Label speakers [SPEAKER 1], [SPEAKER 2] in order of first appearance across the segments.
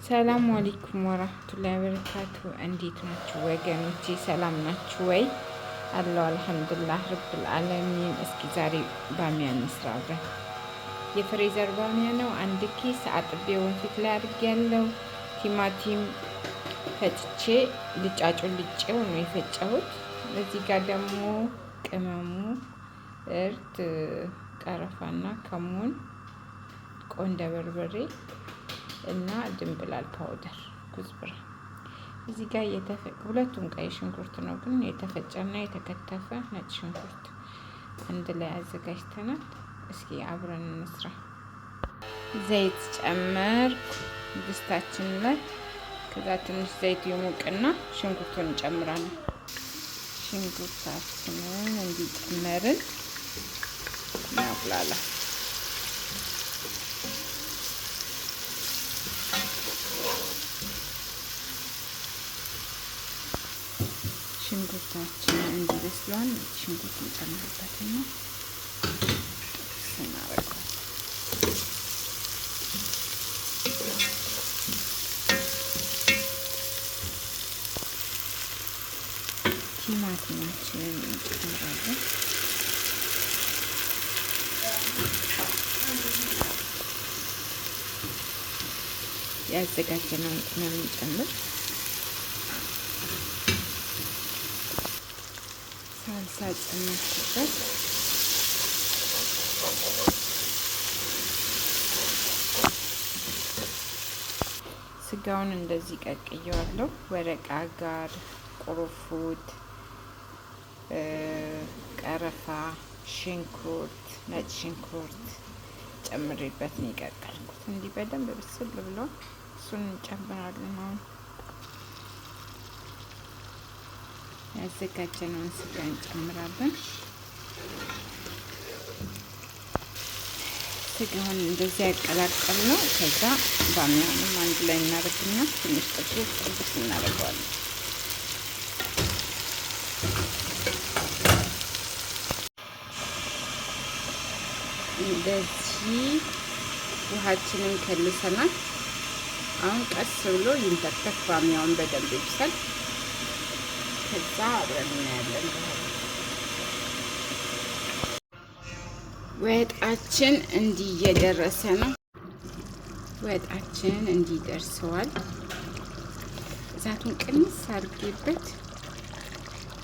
[SPEAKER 1] ሰላም አለይኩም ወራህመቱላሂ ወበረካቱ። እንዴት ናችሁ ወገኖቼ? ሰላም ናችሁ ወይ? አላህ አልሐምዱሊላህ ረብል ዓለሚን። እስኪ ዛሬ ባሚያ እንስራ አብረን። የፍሬዘር ባሚያ ነው። አንድ ኪስ አጥቤ ወንፊት ላይ አድርጌያለሁ። ቲማቲም ፈጭቼ ልጬው ነው የፈጨሁት። እዚህ ጋር ደግሞ ቅመሙ እርድ፣ ቀረፋና ከሙን፣ ቆንደ በርበሬ እና ድንብላል ፓውደር፣ ኩዝብራ። እዚህ ጋር ሁለቱም ቀይ ሽንኩርት ነው፣ ግን የተፈጨና የተከተፈ ነጭ ሽንኩርት አንድ ላይ አዘጋጅተናል። እስኪ አብረን እንስራ። ዘይት ጨመርኩ ድስታችን ላይ። ከዛ ትንሽ ዘይት ይሞቅና ሽንኩርቱን እንጨምራለን። ሽንኩርታችንን እንዲጨመርን እናቁላላ። ሽንኩርታችንን እንዲበስሏን ሽንኩርት እንጨምርበትና እናደርገዋለን። ቲማቲማችንን እንጨምራለን። ያዘጋጀነውን ቅመም እንጨምር። ሳልሳ ጨመርኩበት። ስጋውን እንደዚህ ቀቅየዋለሁ። ወረቃ ጋር ቁርፉድ፣ ቀረፋ፣ ሽንኩርት፣ ነጭ ሽንኩርት ጨምሬበት ነው የቀቀልኩት። እንዲህ በደንብ ብስል ብሎ እሱን እንጨምራለን። አሁን ያዘጋጀነውን ስጋ እንጨምራለን። ስጋውን እንደዚህ ያቀላቀል ነው። ከዛ ባሚያውንም አንድ ላይ እናደርግና ትንሽ ጥብስ እናደርገዋለን። እንደዚህ ውሃችንን ከልሰናል። አሁን ቀስ ብሎ ይንተክተክ፣ ባሚያውን በደንብ ይብሰል። ከዛ አብረን እናያለን። ወጣችን እንዲህ እየደረሰ ነው። ወጣችን እንዲህ ደርሰዋል። እሳቱን ቅንስ አድርጌበት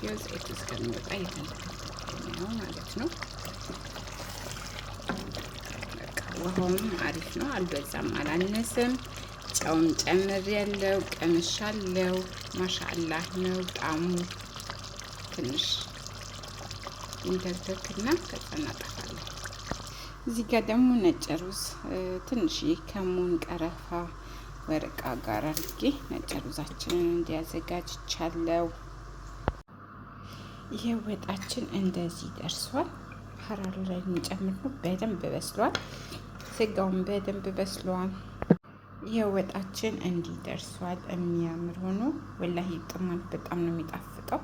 [SPEAKER 1] ያው ዘይቱ እስከሚወጣ ነው ማለት ነው። ውሃውም አሪፍ ነው፣ አልበዛም አላነሰም። ጨውም ጨምሬያለሁ፣ ቀምሻለሁ። ማሻአላህ ነው ጣዕሙ። ትንሽ ይንተክተክና ከዛ እናጠፋለን። እዚህ ጋር ደግሞ ነጭ ሩዝ ትንሽ ከሙን፣ ቀረፋ፣ ወረቃ ጋር አድርጌ ነጭ ሩዛችንን እንዲያዘጋጅቻለሁ። ይሄ ወጣችን እንደዚህ ደርሷል። ሀራሩ ላይ እንጨምር ነው። በደንብ በስሏል። ስጋውን በደንብ በስሏል። ይሄ ወጣችን እንዲህ ደርሷል። የሚያምር ሆኖ ወላሂ ጥማል። በጣም ነው የሚጣፍጠው።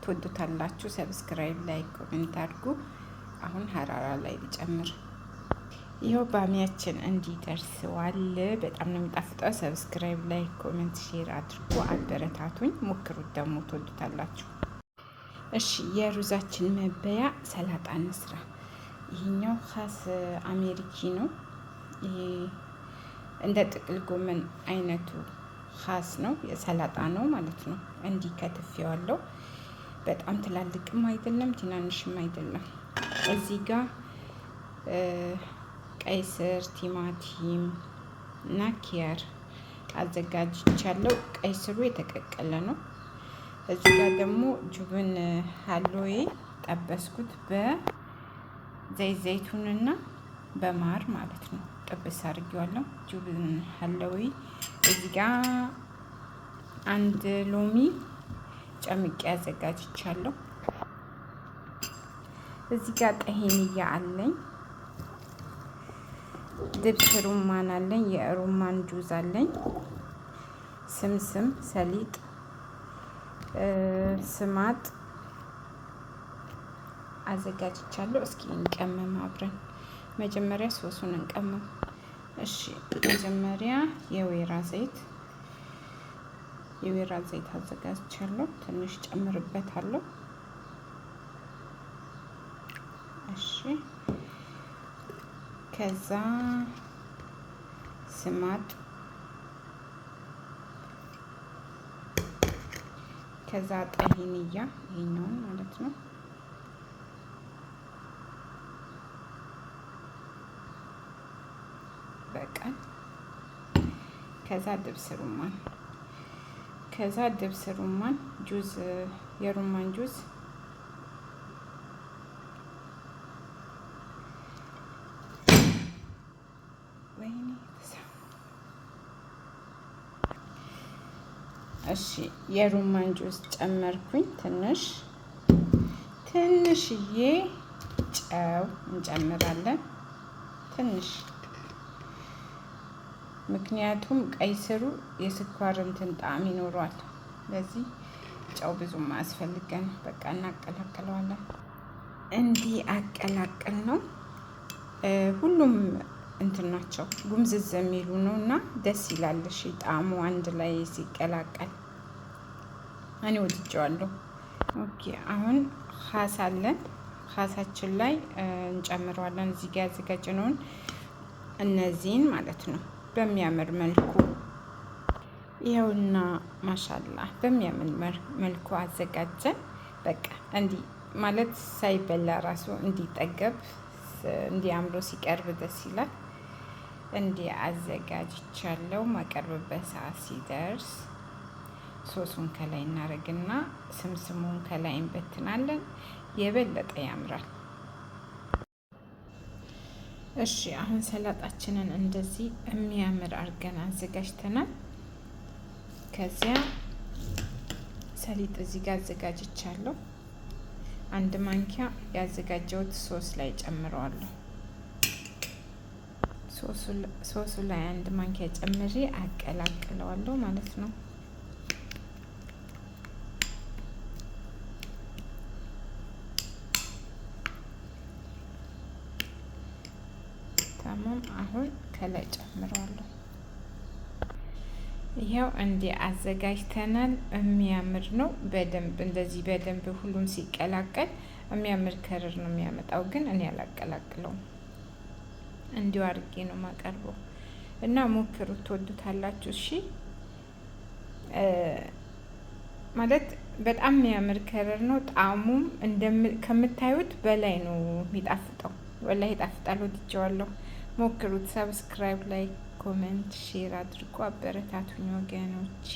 [SPEAKER 1] ትወዱታላችሁ። ሰብስክራይብ፣ ላይክ፣ ኮሜንት አድርጉ። አሁን ሀራራ ላይ ልጨምር። ይሄው ባሚያችን እንዲህ ደርሷል። በጣም ነው የሚጣፍጠው። ሰብስክራይብ፣ ላይክ፣ ኮሜንት፣ ሼር አድርጉ። አበረታቱኝ። ሞክሩት፣ ደግሞ ትወዱታላችሁ። እሺ የሩዛችን መበያ ሰላጣ እንስራ። ይሄኛው ኻስ አሜሪኪ ነው። ይሄ እንደ ጥቅል ጎመን አይነቱ ኻስ ነው፣ የሰላጣ ነው ማለት ነው። እንዲህ ከትፌዋለሁ። በጣም ትላልቅም አይደለም ትናንሽም አይደለም። እዚህ ጋር ቀይ ስር፣ ቲማቲም እና ኪያር አዘጋጅቻለሁ። ቀይ ስሩ የተቀቀለ ነው። እዚህ ጋር ደግሞ ጁብን ሀሎዬ ጠበስኩት በዘይት ዘይቱንና በማር ማለት ነው። ጥብስ አድርጌዋለሁ። ጁብን ሀሎዬ እዚህ ጋር አንድ ሎሚ ጨምቄ አዘጋጅቻለሁ። እዚህ ጋር ጠሂንያ አለኝ። ድብስ ሩማን አለኝ። የሩማን ጁዝ አለኝ። ስምስም፣ ሰሊጥ፣ ስማጥ አዘጋጅቻለሁ። እስኪ እንቀመም አብረን። መጀመሪያ ሶሱን እንቀመም። እሺ መጀመሪያ የወይራ ዘይት አዘጋጅቻለሁ። ትንሽ ጨምርበታለሁ። እሺ ከዛ ስማጥ፣ ከዛ ጠሂንያ ይሄኛውን ማለት ነው። በቃል ከዛ ድብስ ሩማን ጁዝ፣ የሩማን ጁዝ እሺ የሩማን ጁስ ጨመርኩኝ። ትንሽዬ ጨው እንጨምራለን። ትንሽ ምክንያቱም ቀይ ስሩ የስኳር እንትን ጣዕም ይኖረዋል። ለዚህ ጨው ብዙም አያስፈልገን። በቃ እናቀላቅለዋለን። እንዲህ አቀላቅል ነው። ሁሉም እንትን ናቸው፣ ጉምዝዝ የሚሉ ነው እና ደስ ይላል። እሺ ጣዕሙ አንድ ላይ ሲቀላቀል እኔ ወድጄዋለሁ። ኦኬ አሁን ኻስ አለን። ኻሳችን ላይ እንጨምረዋለን። እዚህ ጋር ያዘጋጀነውን እነዚህን ማለት ነው በሚያምር መልኩ ይኸውና፣ ማሻላ በሚያምር መልኩ አዘጋጀን። በቃ እንዲህ ማለት ሳይበላ ራሱ እንዲጠገብ እንዲያምሮ ሲቀርብ ደስ ይላል። እንዲህ አዘጋጅቻለሁ። ማቀርብበት ሰዓት ሲደርስ ሶሱን ከላይ እናደርግና ስምስሙን ከላይ እንበትናለን። የበለጠ ያምራል። እሺ አሁን ሰላጣችንን እንደዚህ የሚያምር አድርገን አዘጋጅተናል። ከዚያ ሰሊጥ እዚህ ጋር አዘጋጅቻለሁ። 1 ማንኪያ ያዘጋጀሁት ሶስ ላይ ጨምረዋለሁ። ሶሱ ላይ 1 ማንኪያ ጨምሬ አቀላቅለዋለሁ ማለት ነው። ታማም አሁን ከላይ ጨምረዋለሁ። ይሄው እንዲህ አዘጋጅተናል። የሚያምር ነው። እንደዚህ በደንብ ሁሉም ሲቀላቀል የሚያምር ከረር ነው የሚያመጣው። ግን እኔ አላቀላቅለውም፣ እንዲሁ አድርጌ ነው የማቀርበው እና ሞክሩት፣ ትወዱታላችሁ። እሺ ማለት በጣም የሚያምር ከረር ነው። ጣዕሙም ከምታዩት በላይ ነው የሚጣፍጠው። ወላሂ ይጣፍጣል። ወድጄዋለሁ። ሞክሩት። ሰብስክራይብ፣ ላይክ፣ ኮሜንት፣ ሼር አድርጎ አበረታቱኝ ወገኖቼ።